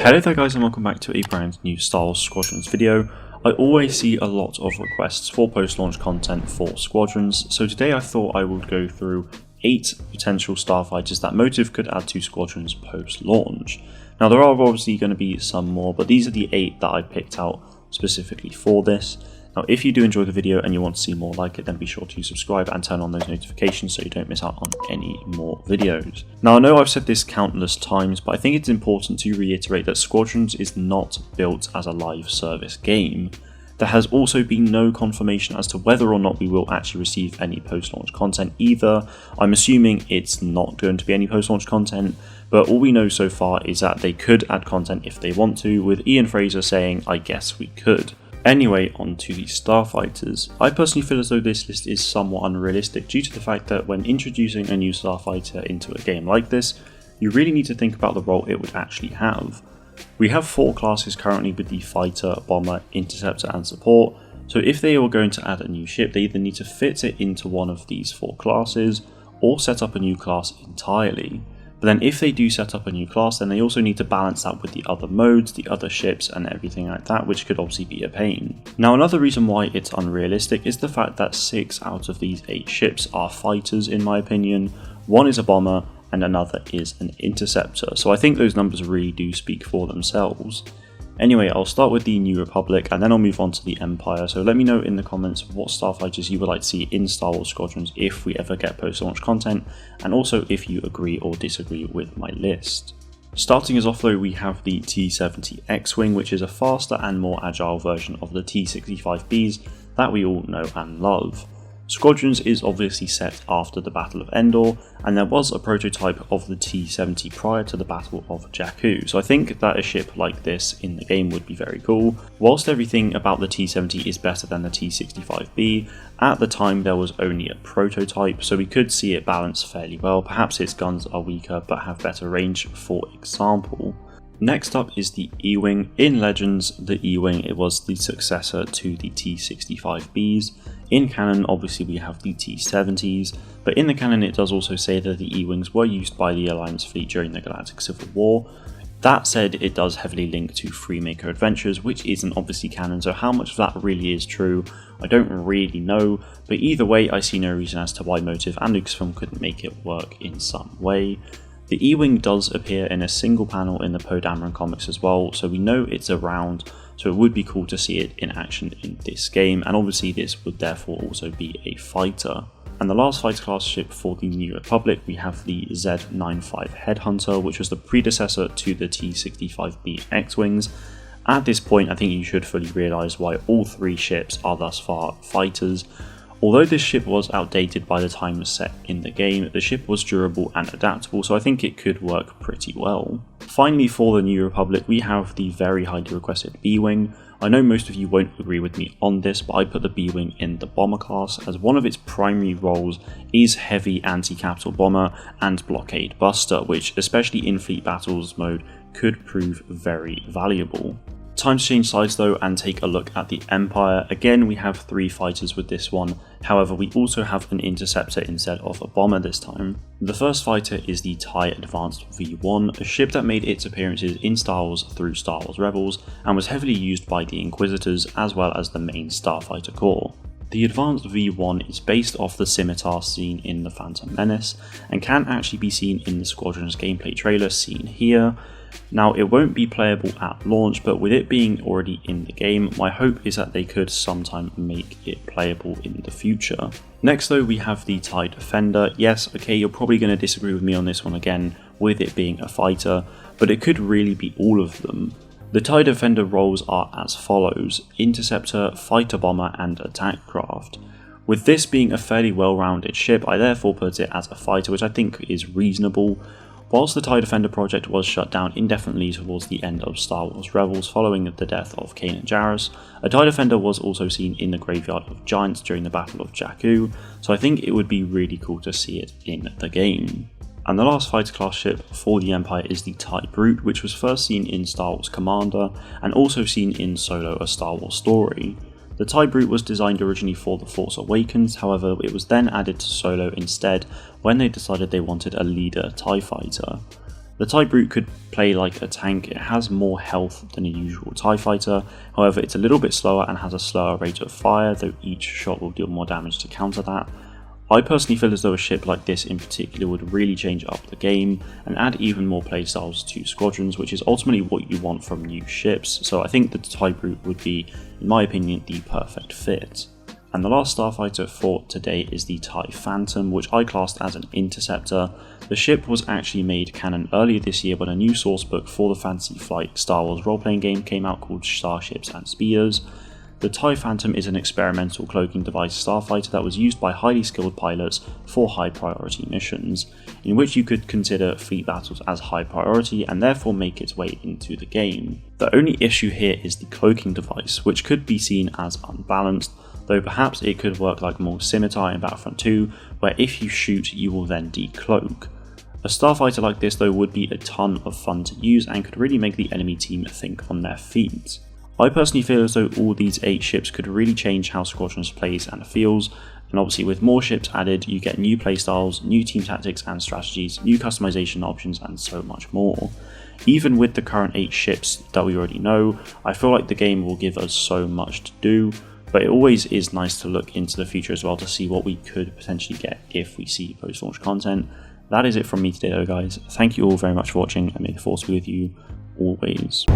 Hello there guys and welcome back to a brand new Star Wars Squadrons video. I always see a lot of requests for post-launch content for Squadrons, so today I thought I would go through 8 potential Starfighters that Motive could add to Squadrons post-launch. Now there are obviously going to be some more, but these are the 8 that I picked out specifically for this. Now if you do enjoy the video and you want to see more like it, then be sure to subscribe and turn on those notifications so you don't miss out on any more videos. Now I know I've said this countless times, but I think it's important to reiterate that Squadrons is not built as a live service game. There has also been no confirmation as to whether or not we will actually receive any post-launch content either. I'm assuming it's not going to be any post-launch content, but all we know so far is that they could add content if they want to, with Ian Fraser saying, "I guess we could." Anyway, on to the Starfighters. I personally feel as though this list is somewhat unrealistic due to the fact that when introducing a new Starfighter into a game like this, you really need to think about the role it would actually have. We have 4 classes currently with the Fighter, Bomber, Interceptor and Support, so if they were going to add a new ship, they either need to fit it into one of these 4 classes or set up a new class entirely. But then if they do set up a new class, then they also need to balance that with the other modes, the other ships and everything like that, which could obviously be a pain. Now another reason why it's unrealistic is the fact that 6 out of these 8 ships are fighters in my opinion. 1 is a bomber and another is an interceptor, so I think those numbers really do speak for themselves. Anyway, I'll start with the New Republic and then I'll move on to the Empire, so let me know in the comments what Starfighters you would like to see in Star Wars Squadrons if we ever get post-launch content, and also if you agree or disagree with my list. Starting us off though, we have the T-70 X-Wing, which is a faster and more agile version of the T-65Bs that we all know and love. Squadrons is obviously set after the Battle of Endor, and there was a prototype of the T-70 prior to the Battle of Jakku, so I think that a ship like this in the game would be very cool. Whilst everything about the T-70 is better than the T-65B, at the time there was only a prototype, so we could see it balance fairly well. Perhaps its guns are weaker but have better range, for example. Next up is the E-Wing. In Legends, the E-Wing it was the successor to the T-65Bs. In canon, obviously we have the T-70s, but in the canon it does also say that the E-Wings were used by the Alliance fleet during the Galactic Civil War. That said, it does heavily link to Freemaker Adventures, which isn't obviously canon, so how much of that really is true, I don't really know, but either way I see no reason as to why Motive and Lucasfilm couldn't make it work in some way. The E-Wing does appear in a single panel in the Poe Dameron comics as well, so we know it's around, so it would be cool to see it in action in this game, and obviously this would therefore also be a fighter. And the last fighter class ship for the New Republic, we have the Z-95 Headhunter, which was the predecessor to the T-65B X-Wings. At this point I think you should fully realise why all 3 ships are thus far fighters. Although this ship was outdated by the time set in the game, the ship was durable and adaptable, so I think it could work pretty well. Finally, for the New Republic, we have the very highly requested B-Wing. I know most of you won't agree with me on this, but I put the B-Wing in the bomber class, as one of its primary roles is heavy anti-capital bomber and blockade buster, which, especially in fleet battles mode, could prove very valuable. Time to change sides though and take a look at the Empire. Again, we have 3 fighters with this one, however we also have an interceptor instead of a bomber this time. The first fighter is the TIE Advanced V1, a ship that made its appearances in Star Wars through Star Wars Rebels and was heavily used by the Inquisitors as well as the main Starfighter Corps. The Advanced V1 is based off the scimitar seen in The Phantom Menace and can actually be seen in the Squadrons gameplay trailer seen here. Now it won't be playable at launch, but with it being already in the game, my hope is that they could sometime make it playable in the future. Next though, we have the TIE Defender. Yes, okay, you're probably going to disagree with me on this one again, with it being a fighter, but it could really be all of them. The TIE Defender roles are as follows: Interceptor, Fighter Bomber and Attack Craft. With this being a fairly well-rounded ship, I therefore put it as a fighter, which I think is reasonable. Whilst the TIE Defender project was shut down indefinitely towards the end of Star Wars Rebels following the death of Kanan Jarrus, a TIE Defender was also seen in the Graveyard of Giants during the Battle of Jakku, so I think it would be really cool to see it in the game. And the last fighter class ship for the Empire is the TIE Brute, which was first seen in Star Wars Commander and also seen in Solo: A Star Wars Story. The TIE Brute was designed originally for The Force Awakens, however it was then added to Solo instead when they decided they wanted a leader TIE fighter. The TIE Brute could play like a tank. It has more health than a usual TIE fighter, however it's a little bit slower and has a slower rate of fire, though each shot will deal more damage to counter that. I personally feel as though a ship like this in particular would really change up the game and add even more playstyles to Squadrons, which is ultimately what you want from new ships, so I think the TIE Brute would be, in my opinion, the perfect fit. And the last starfighter for today is the TIE Phantom, which I classed as an interceptor. The ship was actually made canon earlier this year when a new sourcebook for the Fantasy Flight Star Wars role-playing game came out called Starships and Speeders. The TIE Phantom is an experimental cloaking device starfighter that was used by highly skilled pilots for high priority missions, in which you could consider fleet battles as high priority and therefore make its way into the game. The only issue here is the cloaking device, which could be seen as unbalanced, though perhaps it could work like more Scimitar in Battlefront 2, where if you shoot you will then decloak. A starfighter like this though would be a ton of fun to use and could really make the enemy team think on their feet. I personally feel as though all these 8 ships could really change how Squadrons plays and feels, and obviously with more ships added you get new playstyles, new team tactics and strategies, new customization options and so much more. Even with the current 8 ships that we already know, I feel like the game will give us so much to do, but it always is nice to look into the future as well to see what we could potentially get if we see post-launch content. That is it from me today though guys, thank you all very much for watching and may the force be with you always.